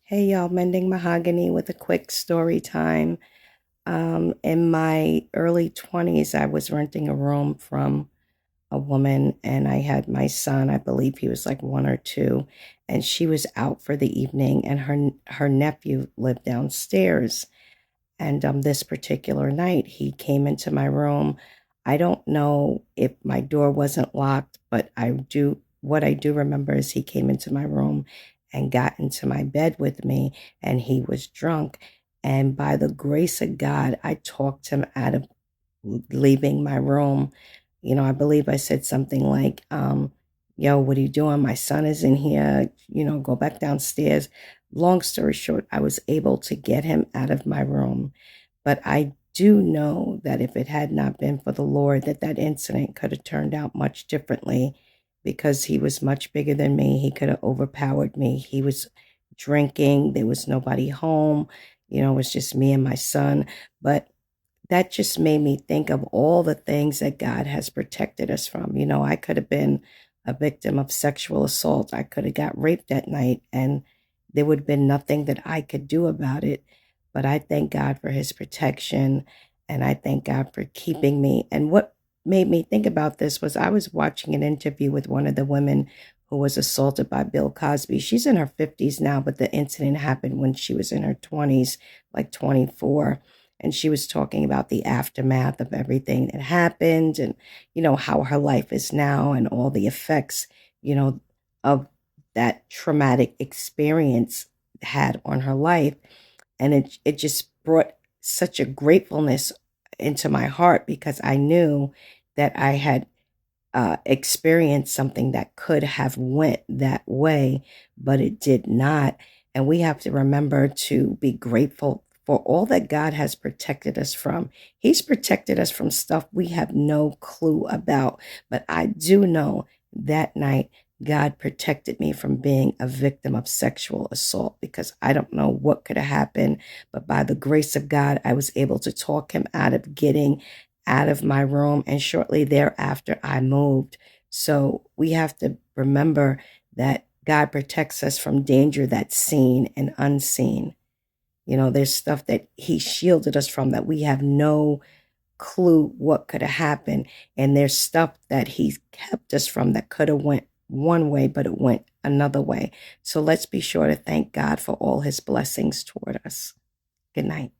Hey y'all, Mending Mahogany with a quick story time. In my early 20s, I was renting a room from a woman, and I had my son. I believe he was like one or two, and she was out for the evening, and her nephew lived downstairs. And this particular night, he came into my room. I don't know if my door wasn't locked, but what I do remember is he came into my room and got into my bed with me, and he was drunk. And by the grace of God, I talked him out of leaving my room. I believe I said something like, yo, what are you doing? My son is in here, go back downstairs. Long story short, I was able to get him out of my room. But I do know that if it had not been for the Lord, that incident could have turned out much differently because he was much bigger than me. He could have overpowered me. He was drinking. There was nobody home. It was just me and my son. But that just made me think of all the things that God has protected us from. I could have been a victim of sexual assault. I could have got raped that night, and there would have been nothing that I could do about it. But I thank God for his protection, and I thank God for keeping me. And what made me think about this was I was watching an interview with one of the women who was assaulted by Bill Cosby. She's in her 50s now, but the incident happened when she was in her 20s, like 24, and she was talking about the aftermath of everything that happened, and how her life is now and all the effects you know of that traumatic experience had on her life. And it just brought such a gratefulness into my heart because I knew that I had experienced something that could have went that way, but it did not. And we have to remember to be grateful for all that God has protected us from. He's protected us from stuff we have no clue about. But I do know that night God protected me from being a victim of sexual assault because I don't know what could have happened. But by the grace of God, I was able to talk him out of getting out of my room, and shortly thereafter I moved. So we have to remember that God protects us from danger that's seen and unseen. There's stuff that he shielded us from that we have no clue what could have happened, and there's stuff that he's kept us from that could have went one way but it went another way. So let's be sure to thank God for all his blessings toward us. Good night.